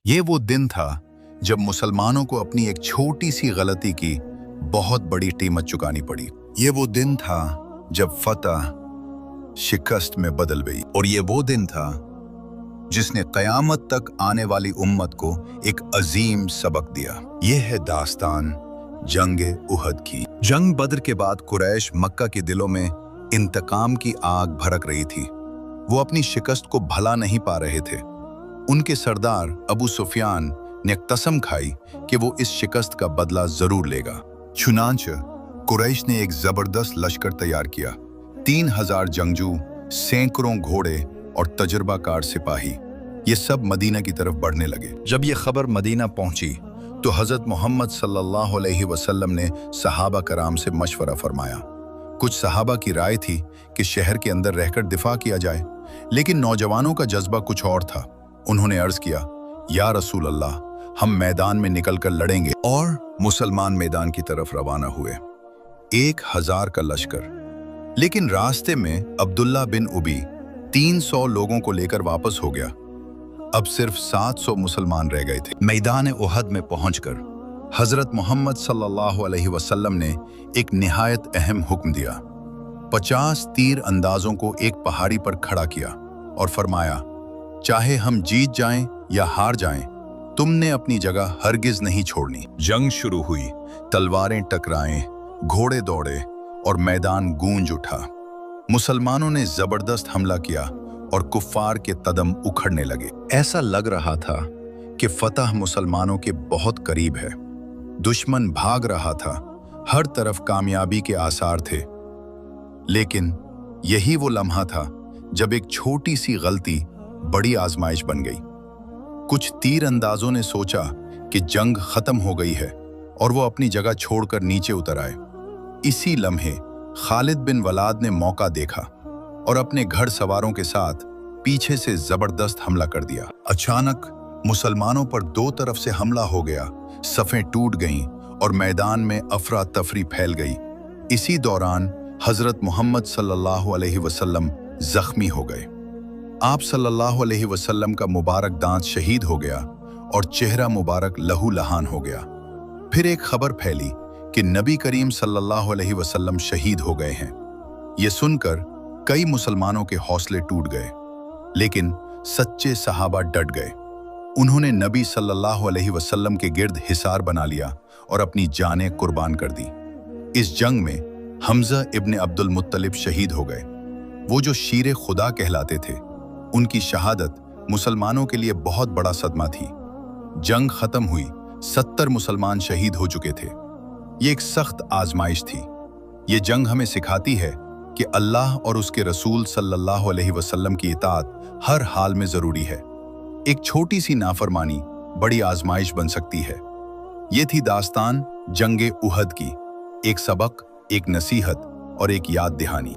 یہ وہ دن تھا جب مسلمانوں کو اپنی ایک چھوٹی سی غلطی کی بہت بڑی قیمت چکانی پڑی۔ یہ وہ دن تھا جب فتح شکست میں بدل گئی، اور یہ وہ دن تھا جس نے قیامت تک آنے والی امت کو ایک عظیم سبق دیا۔ یہ ہے داستان جنگ احد کی۔ جنگ بدر کے بعد قریش مکہ کے دلوں میں انتقام کی آگ بھڑک رہی تھی۔ وہ اپنی شکست کو بھلا نہیں پا رہے تھے۔ ان کے سردار ابو سفیان نے قسم کھائی کہ وہ اس شکست کا بدلہ ضرور لے گا۔ چنانچہ قریش نے ایک زبردست لشکر تیار کیا، 3000 جنگجو، سینکڑوں گھوڑے اور تجربہ کار سپاہی۔ یہ سب مدینہ کی طرف بڑھنے لگے۔ جب یہ خبر مدینہ پہنچی تو حضرت محمد صلی اللہ علیہ وسلم نے صحابہ کرام سے مشورہ فرمایا۔ کچھ صحابہ کی رائے تھی کہ شہر کے اندر رہ کر دفاع کیا جائے، لیکن نوجوانوں کا جذبہ کچھ اور تھا۔ انہوں نے عرض کیا، یا رسول اللہ، ہم میدان میں نکل کر لڑیں گے۔ اور مسلمان میدان کی طرف روانہ ہوئے، 1000 کا لشکر۔ لیکن راستے میں عبداللہ بن ابی 300 لوگوں کو لے کر واپس ہو گیا۔ اب صرف 700 مسلمان رہ گئے تھے۔ میدان احد میں پہنچ کر حضرت محمد صلی اللہ علیہ وسلم نے ایک نہایت اہم حکم دیا۔ 50 تیر اندازوں کو ایک پہاڑی پر کھڑا کیا اور فرمایا، چاہے ہم جیت جائیں یا ہار جائیں، تم نے اپنی جگہ ہرگز نہیں چھوڑنی۔ جنگ شروع ہوئی، تلواریں ٹکرائیں، گھوڑے دوڑے اور میدان گونج اٹھا۔ مسلمانوں نے زبردست حملہ کیا اور کفار کے قدم اکھڑنے لگے۔ ایسا لگ رہا تھا کہ فتح مسلمانوں کے بہت قریب ہے۔ دشمن بھاگ رہا تھا، ہر طرف کامیابی کے آثار تھے۔ لیکن یہی وہ لمحہ تھا جب ایک چھوٹی سی غلطی بڑی آزمائش بن گئی۔ کچھ تیر اندازوں نے سوچا کہ جنگ ختم ہو گئی ہے اور وہ اپنی جگہ چھوڑ کر نیچے اتر آئے۔ اسی لمحے خالد بن ولاد نے موقع دیکھا اور اپنے گھڑ سواروں کے ساتھ پیچھے سے زبردست حملہ کر دیا۔ اچانک مسلمانوں پر دو طرف سے حملہ ہو گیا، صفیں ٹوٹ گئیں اور میدان میں افراتفری پھیل گئی۔ اسی دوران حضرت محمد صلی اللہ علیہ وسلم زخمی ہو گئے۔ آپ صلی اللہ علیہ وسلم کا مبارک دانت شہید ہو گیا اور چہرہ مبارک لہو لہان ہو گیا۔ پھر ایک خبر پھیلی کہ نبی کریم صلی اللہ علیہ وسلم شہید ہو گئے ہیں۔ یہ سن کر کئی مسلمانوں کے حوصلے ٹوٹ گئے، لیکن سچے صحابہ ڈٹ گئے۔ انہوں نے نبی صلی اللہ علیہ وسلم کے گرد حصار بنا لیا اور اپنی جانیں قربان کر دی۔ اس جنگ میں حمزہ ابن عبد المطلب شہید ہو گئے، وہ جو شیر خدا کہلاتے تھے۔ ان کی شہادت مسلمانوں کے لیے بہت بڑا صدمہ تھی۔ جنگ ختم ہوئی، 70 مسلمان شہید ہو چکے تھے۔ یہ ایک سخت آزمائش تھی۔ یہ جنگ ہمیں سکھاتی ہے کہ اللہ اور اس کے رسول صلی اللہ علیہ وسلم کی اطاعت ہر حال میں ضروری ہے۔ ایک چھوٹی سی نافرمانی بڑی آزمائش بن سکتی ہے۔ یہ تھی داستان جنگ احد کی، ایک سبق، ایک نصیحت اور ایک یاد دہانی۔